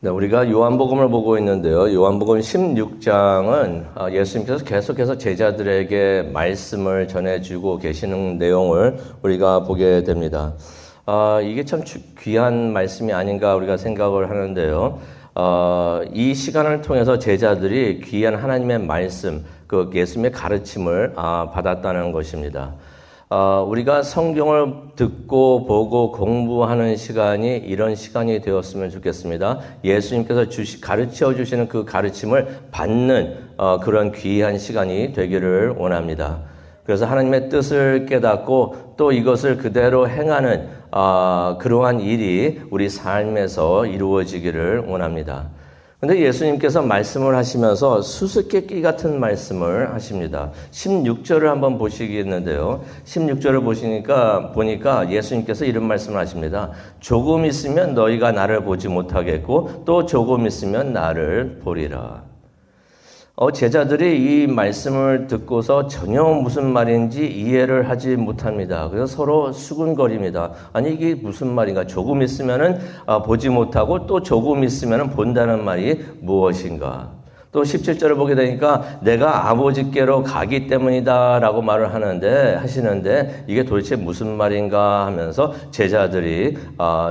네, 우리가 요한복음을 보고 있는데요. 요한복음 16장은 예수님께서 계속해서 제자들에게 말씀을 전해주고 계시는 내용을 우리가 보게 됩니다. 이게 참 귀한 말씀이 아닌가 우리가 생각을 하는데요. 이 시간을 통해서 제자들이 귀한 하나님의 말씀, 그 예수님의 가르침을 받았다는 것입니다. 우리가 성경을 듣고 보고 공부하는 시간이 이런 시간이 되었으면 좋겠습니다. 예수님께서 가르쳐 주시는 그 가르침을 받는 그런 귀한 시간이 되기를 원합니다. 그래서 하나님의 뜻을 깨닫고 또 이것을 그대로 행하는 그러한 일이 우리 삶에서 이루어지기를 원합니다. 근데 예수님께서 말씀을 하시면서 수수께끼 같은 말씀을 하십니다. 16절을 한번 보시겠는데요. 16절을 보니까 예수님께서 이런 말씀을 하십니다. 조금 있으면 너희가 나를 보지 못하겠고 또 조금 있으면 나를 보리라. 제자들이 이 말씀을 듣고서 전혀 무슨 말인지 이해를 하지 못합니다. 그래서 서로 수군거립니다. 아니 이게 무슨 말인가? 조금 있으면은 보지 못하고 또 조금 있으면은 본다는 말이 무엇인가? 또 17절을 보게 되니까 내가 아버지께로 가기 때문이다 라고 말을 하시는데 이게 도대체 무슨 말인가 하면서 제자들이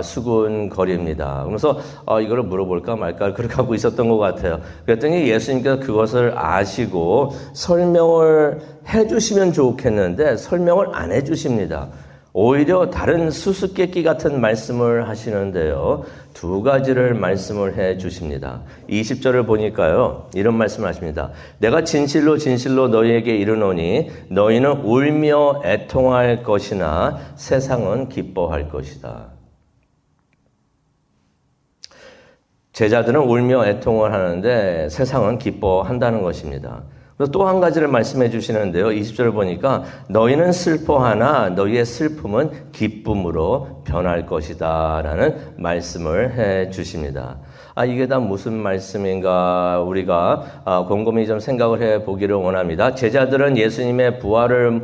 수군거립니다. 그래서 이거를 물어볼까 말까 그렇게 하고 있었던 것 같아요. 그랬더니 예수님께서 그것을 아시고 설명을 해주시면 좋겠는데 설명을 안 해주십니다. 오히려 다른 수수께끼 같은 말씀을 하시는데요. 두 가지를 말씀을 해 주십니다. 20절을 보니까요. 이런 말씀을 하십니다. 내가 진실로 진실로 너희에게 이르노니 너희는 울며 애통할 것이나 세상은 기뻐할 것이다. 제자들은 울며 애통을 하는데 세상은 기뻐한다는 것입니다. 또 한 가지를 말씀해 주시는데요. 20절을 보니까 너희는 슬퍼하나 너희의 슬픔은 기쁨으로 변할 것이다 라는 말씀을 해 주십니다. 이게 다 무슨 말씀인가 우리가 곰곰이 좀 생각을 해 보기를 원합니다. 제자들은 예수님의 부활을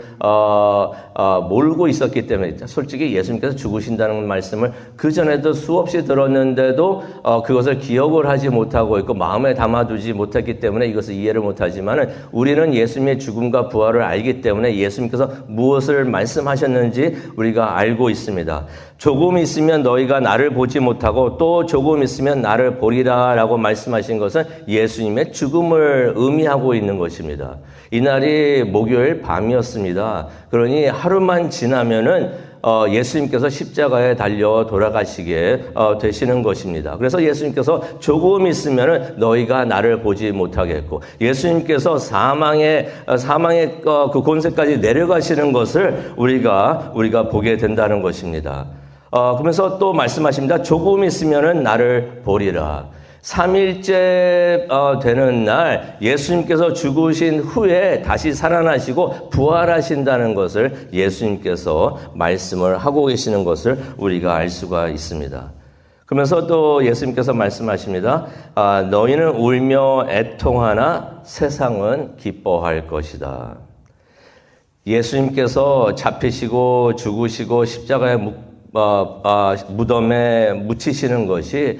모르고 있었기 때문에 솔직히 예수님께서 죽으신다는 말씀을 그전에도 수없이 들었는데도 그것을 기억을 하지 못하고 있고 마음에 담아두지 못했기 때문에 이것을 이해를 못하지만 우리는 예수님의 죽음과 부활을 알기 때문에 예수님께서 무엇을 말씀하셨는지 우리가 알고 있습니다. 조금 있으면 너희가 나를 보지 못하고 또 조금 있으면 나를 보리라 라고 말씀하신 것은 예수님의 죽음을 의미하고 있는 것입니다. 이날이 목요일 밤이었습니다. 그러니 하루만 지나면은 예수님께서 십자가에 달려 돌아가시게 되시는 것입니다. 그래서 예수님께서 조금 있으면 너희가 나를 보지 못하겠고 예수님께서 사망의 그 곤세까지 내려가시는 것을 우리가 보게 된다는 것입니다. 그러면서 또 말씀하십니다. 조금 있으면 나를 보리라. 3일째 되는 날 예수님께서 죽으신 후에 다시 살아나시고 부활하신다는 것을 예수님께서 말씀을 하고 계시는 것을 우리가 알 수가 있습니다. 그러면서 또 예수님께서 말씀하십니다. 너희는 울며 애통하나 세상은 기뻐할 것이다. 예수님께서 잡히시고 죽으시고 십자가에 무덤에 묻히시는 것이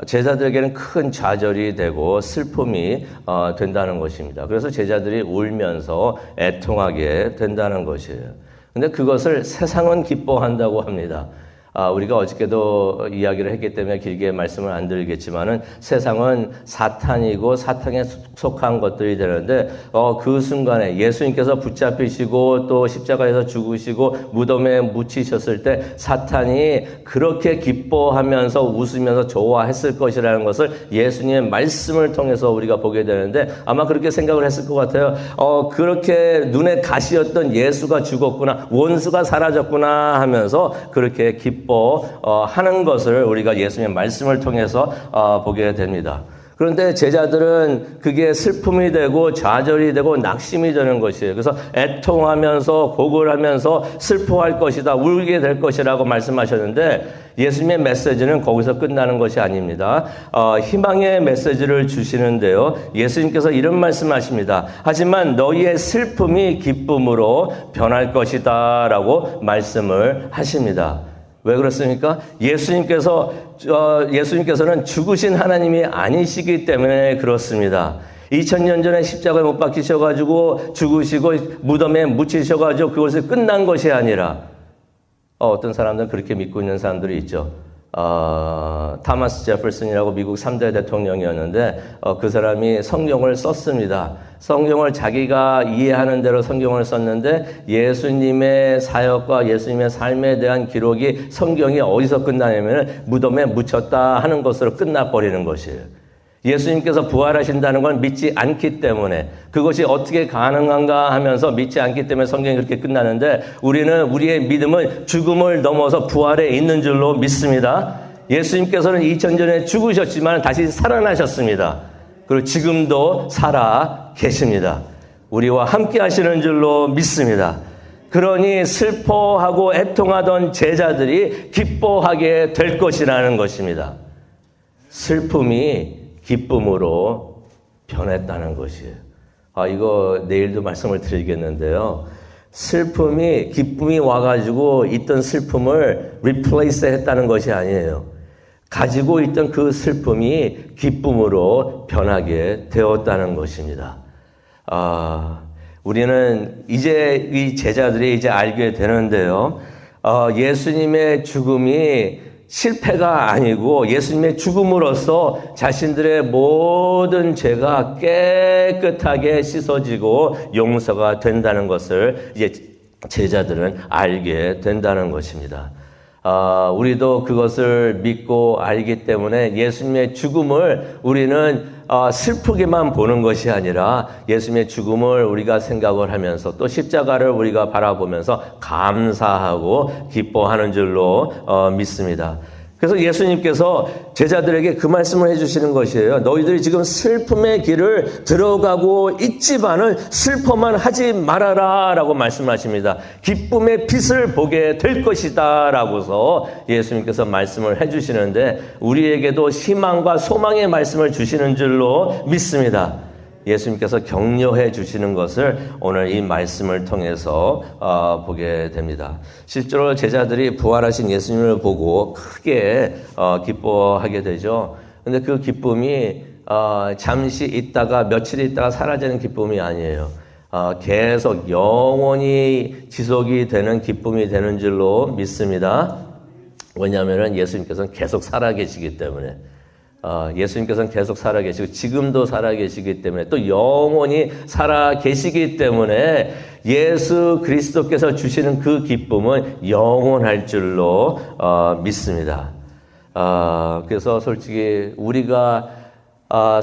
제자들에게는 큰 좌절이 되고 슬픔이 된다는 것입니다. 그래서 제자들이 울면서 애통하게 된다는 것이에요. 근데 그것을 세상은 기뻐한다고 합니다. 우리가 어저께도 이야기를 했기 때문에 길게 말씀을 안 드리겠지만은 세상은 사탄이고 사탄에 속한 것들이 되는데 그 순간에 예수님께서 붙잡히시고 또 십자가에서 죽으시고 무덤에 묻히셨을 때 사탄이 그렇게 기뻐하면서 웃으면서 좋아했을 것이라는 것을 예수님의 말씀을 통해서 우리가 보게 되는데 아마 그렇게 생각을 했을 것 같아요. 그렇게 눈에 가시였던 예수가 죽었구나, 원수가 사라졌구나 하면서 그렇게 하는 것을 우리가 예수님의 말씀을 통해서 보게 됩니다. 그런데 제자들은 그게 슬픔이 되고 좌절이 되고 낙심이 되는 것이에요. 그래서 애통하면서 고글하면서 슬퍼할 것이다, 울게 될 것이라고 말씀하셨는데 예수님의 메시지는 거기서 끝나는 것이 아닙니다. 희망의 메시지를 주시는데요. 예수님께서 이런 말씀하십니다. 하지만 너희의 슬픔이 기쁨으로 변할 것이다 라고 말씀을 하십니다. 왜 그렇습니까? 예수님께서는 죽으신 하나님이 아니시기 때문에 그렇습니다. 2000년 전에 십자가에 못 박히셔가지고 죽으시고 무덤에 묻히셔가지고 그것이 끝난 것이 아니라 어떤 사람들은 그렇게 믿고 있는 사람들이 있죠. 타마스 제퍼슨이라고 미국 3대 대통령이었는데 그 사람이 성경을 썼습니다. 성경을 자기가 이해하는 대로 성경을 썼는데 예수님의 사역과 예수님의 삶에 대한 기록이 성경이 어디서 끝나냐면 무덤에 묻혔다 하는 것으로 끝나버리는 것이에요. 예수님께서 부활하신다는 걸 믿지 않기 때문에 그것이 어떻게 가능한가 하면서 믿지 않기 때문에 성경이 그렇게 끝나는데 우리는 우리의 믿음은 죽음을 넘어서 부활에 있는 줄로 믿습니다. 예수님께서는 2000년 전에 죽으셨지만 다시 살아나셨습니다. 그리고 지금도 살아 계십니다. 우리와 함께 하시는 줄로 믿습니다. 그러니 슬퍼하고 애통하던 제자들이 기뻐하게 될 것이라는 것입니다. 슬픔이 기쁨으로 변했다는 것이에요. 이거 내일도 말씀을 드리겠는데요. 슬픔이, 기쁨이 와가지고 있던 슬픔을 replace 했다는 것이 아니에요. 가지고 있던 그 슬픔이 기쁨으로 변하게 되었다는 것입니다. 우리는 이제 이 제자들이 이제 알게 되는데요. 예수님의 죽음이 실패가 아니고 예수님의 죽음으로써 자신들의 모든 죄가 깨끗하게 씻어지고 용서가 된다는 것을 이제 제자들은 알게 된다는 것입니다. 우리도 그것을 믿고 알기 때문에 예수님의 죽음을 우리는 슬프게만 보는 것이 아니라 예수님의 죽음을 우리가 생각을 하면서 또 십자가를 우리가 바라보면서 감사하고 기뻐하는 줄로 믿습니다. 그래서 예수님께서 제자들에게 그 말씀을 해주시는 것이에요. 너희들이 지금 슬픔의 길을 들어가고 있지만은 슬퍼만 하지 말아라 라고 말씀하십니다. 기쁨의 빛을 보게 될 것이다 라고서 예수님께서 말씀을 해주시는데 우리에게도 희망과 소망의 말씀을 주시는 줄로 믿습니다. 예수님께서 격려해 주시는 것을 오늘 이 말씀을 통해서 보게 됩니다. 실제로 제자들이 부활하신 예수님을 보고 크게 기뻐하게 되죠. 근데 그 기쁨이 잠시 있다가 며칠 있다가 사라지는 기쁨이 아니에요. 계속 영원히 지속이 되는 기쁨이 되는 줄로 믿습니다. 왜냐하면 예수님께서는 계속 살아계시기 때문에 예수님께서는 계속 살아계시고 지금도 살아계시기 때문에 또 영원히 살아계시기 때문에 예수 그리스도께서 주시는 그 기쁨은 영원할 줄로 믿습니다. 그래서 솔직히 우리가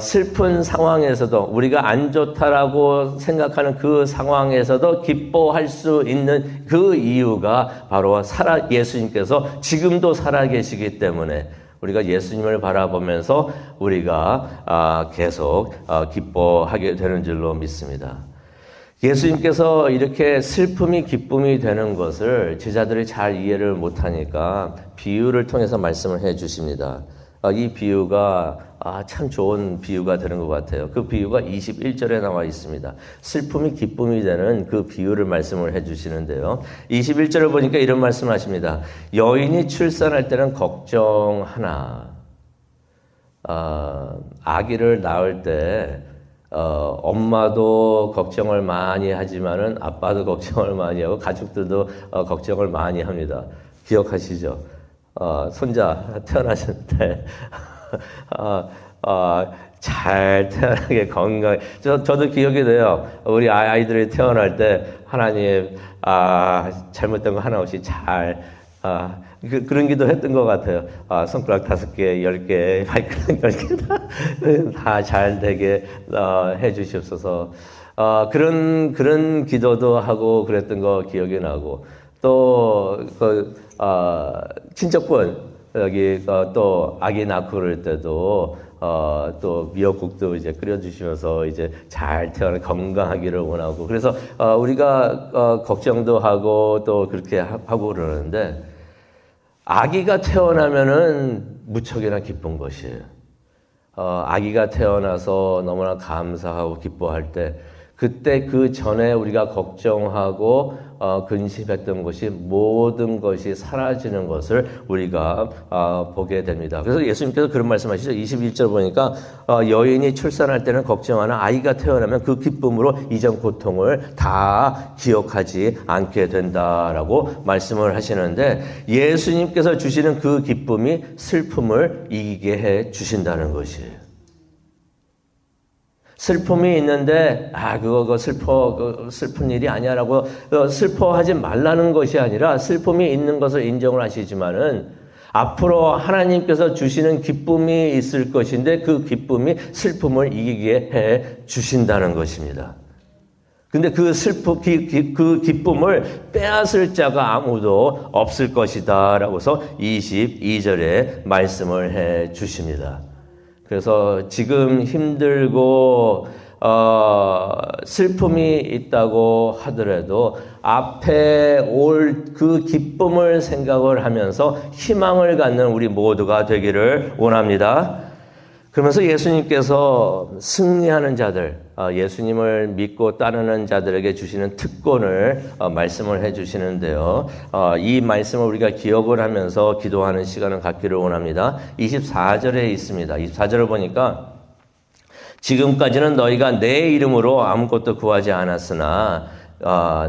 슬픈 상황에서도 우리가 안 좋다라고 생각하는 그 상황에서도 기뻐할 수 있는 그 이유가 바로 예수님께서 지금도 살아계시기 때문에 우리가 예수님을 바라보면서 우리가 계속 기뻐하게 되는 줄로 믿습니다. 예수님께서 이렇게 슬픔이 기쁨이 되는 것을 제자들이 잘 이해를 못하니까 비유를 통해서 말씀을 해 주십니다. 이 비유가 참 좋은 비유가 되는 것 같아요. 그 비유가 21절에 나와 있습니다. 슬픔이 기쁨이 되는 그 비유를 말씀을 해주시는데요. 21절을 보니까 이런 말씀을 하십니다. 여인이 출산할 때는 걱정하나 아기를 낳을 때 엄마도 걱정을 많이 하지만은 아빠도 걱정을 많이 하고 가족들도 걱정을 많이 합니다. 기억하시죠? 손자 태어나실 때 잘 태어나게 건강하게 저도 기억이 돼요. 우리 아이들이 태어날 때 하나님 잘못된 거 하나 없이 잘 그런 기도 했던 것 같아요. 손가락 5개, 10개, 발가락 10개 다 잘 되게 해 주시옵소서. 그런 기도도 하고 그랬던 거 기억이 나고 또 친척분 여기 또 아기 낳고 그럴 때도 또 미역국도 이제 끓여주시면서 이제 잘 태어나 건강하기를 원하고 그래서 우리가 걱정도 하고 또 그렇게 하고 그러는데 아기가 태어나면은 무척이나 기쁜 것이에요. 아기가 태어나서 너무나 감사하고 기뻐할 때 그때 그 전에 우리가 걱정하고 근심했던 것이 모든 것이 사라지는 것을 우리가 보게 됩니다. 그래서 예수님께서 그런 말씀하시죠. 21절 보니까 여인이 출산할 때는 걱정하나 아이가 태어나면 그 기쁨으로 이전 고통을 다 기억하지 않게 된다라고 말씀을 하시는데, 예수님께서 주시는 그 기쁨이 슬픔을 이기게 해 주신다는 것이에요. 슬픔이 있는데 그거 슬픈 일이 아니야라고 슬퍼하지 말라는 것이 아니라, 슬픔이 있는 것을 인정을 하시지만은 앞으로 하나님께서 주시는 기쁨이 있을 것인데 그 기쁨이 슬픔을 이기게 해 주신다는 것입니다. 근데 그 기쁨을 빼앗을 자가 아무도 없을 것이다 라고서 22절에 말씀을 해 주십니다. 그래서 지금 힘들고 슬픔이 있다고 하더라도 앞에 올 그 기쁨을 생각을 하면서 희망을 갖는 우리 모두가 되기를 원합니다. 그러면서 예수님께서 승리하는 자들, 예수님을 믿고 따르는 자들에게 주시는 특권을 말씀을 해 주시는데요. 이 말씀을 우리가 기억을 하면서 기도하는 시간을 갖기를 원합니다. 24절에 있습니다. 24절을 보니까 지금까지는 너희가 내 이름으로 아무것도 구하지 않았으나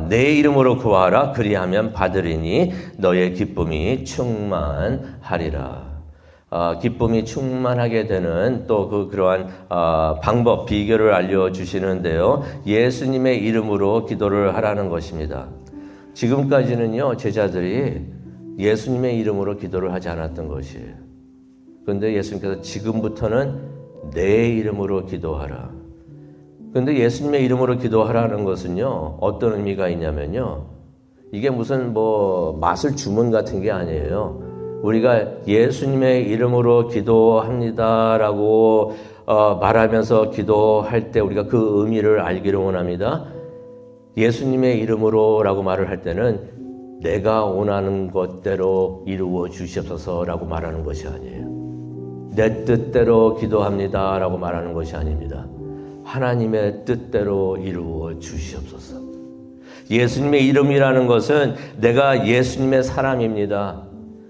내 이름으로 구하라. 그리하면 받으리니 너희의 기쁨이 충만하리라. 기쁨이 충만하게 되는 또 그러한 방법, 비결을 알려주시는데요. 예수님의 이름으로 기도를 하라는 것입니다. 지금까지는요, 제자들이 예수님의 이름으로 기도를 하지 않았던 것이에요. 그런데 예수님께서 지금부터는 내 이름으로 기도하라. 그런데 예수님의 이름으로 기도하라는 것은요, 어떤 의미가 있냐면요, 이게 무슨 마술 주문 같은 게 아니에요. 우리가 예수님의 이름으로 기도합니다라고 말하면서 기도할 때 우리가 그 의미를 알기를 원합니다. 예수님의 이름으로라고 말을 할 때는 내가 원하는 것대로 이루어 주시옵소서라고 말하는 것이 아니에요. 내 뜻대로 기도합니다라고 말하는 것이 아닙니다. 하나님의 뜻대로 이루어 주시옵소서. 예수님의 이름이라는 것은 내가 예수님의 사람입니다.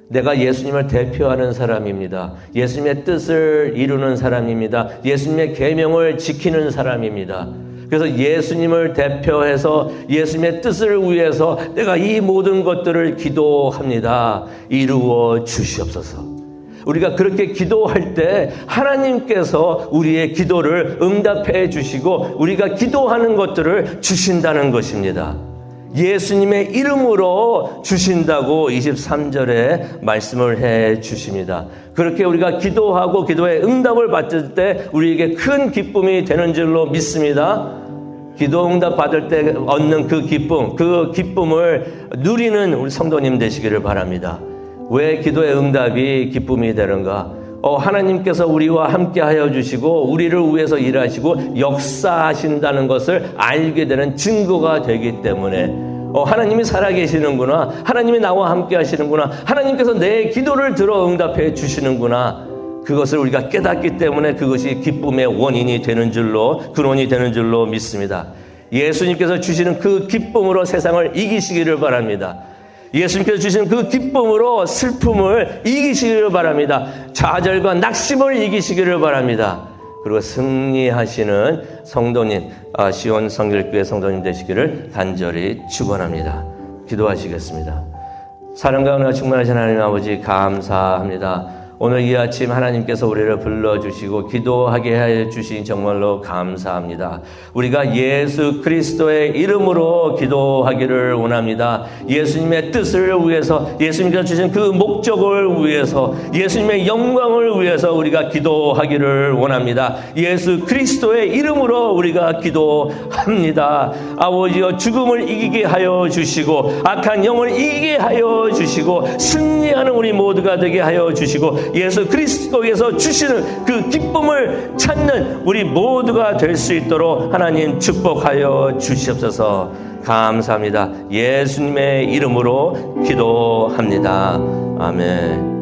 내가 예수님을 대표하는 사람입니다. 예수님의 뜻을 이루는 사람입니다. 예수님의 계명을 지키는 사람입니다. 그래서 예수님을 대표해서 예수님의 뜻을 위해서 내가 이 모든 것들을 기도합니다. 이루어 주시옵소서. 우리가 그렇게 기도할 때 하나님께서 우리의 기도를 응답해 주시고 우리가 기도하는 것들을 주신다는 것입니다. 예수님의 이름으로 주신다고 23절에 말씀을 해 주십니다. 그렇게 우리가 기도하고 기도의 응답을 받을 때 우리에게 큰 기쁨이 되는 줄로 믿습니다. 기도 응답 받을 때 얻는 그 기쁨을 누리는 우리 성도님 되시기를 바랍니다. 왜 기도의 응답이 기쁨이 되는가? 하나님께서 우리와 함께 하여 주시고 우리를 위해서 일하시고 역사하신다는 것을 알게 되는 증거가 되기 때문에 하나님이 살아계시는구나, 하나님이 나와 함께 하시는구나, 하나님께서 내 기도를 들어 응답해 주시는구나, 그것을 우리가 깨닫기 때문에 그것이 기쁨의 원인이 되는 줄로, 근원이 되는 줄로 믿습니다. 예수님께서 주시는 그 기쁨으로 세상을 이기시기를 바랍니다. 예수님께서 주시는 그 기쁨으로 슬픔을 이기시기를 바랍니다. 좌절과 낙심을 이기시기를 바랍니다. 그리고 승리하시는 성도님, 시온 성결교회 성도님 되시기를 간절히 축원합니다. 기도하시겠습니다. 사랑과 은혜가 충만하신 하나님 아버지 감사합니다. 오늘 이 아침 하나님께서 우리를 불러주시고 기도하게 해주신 정말로 감사합니다. 우리가 예수 그리스도의 이름으로 기도하기를 원합니다. 예수님의 뜻을 위해서, 예수님께서 주신 그 목적을 위해서, 예수님의 영광을 위해서 우리가 기도하기를 원합니다. 예수 그리스도의 이름으로 우리가 기도합니다. 아버지여, 죽음을 이기게 하여 주시고 악한 영을 이기게 하여 주시고 승리하는 우리 모두가 되게 하여 주시고 예수 그리스도에서 주시는 그 기쁨을 찾는 우리 모두가 될 수 있도록 하나님 축복하여 주시옵소서. 감사합니다. 예수님의 이름으로 기도합니다. 아멘.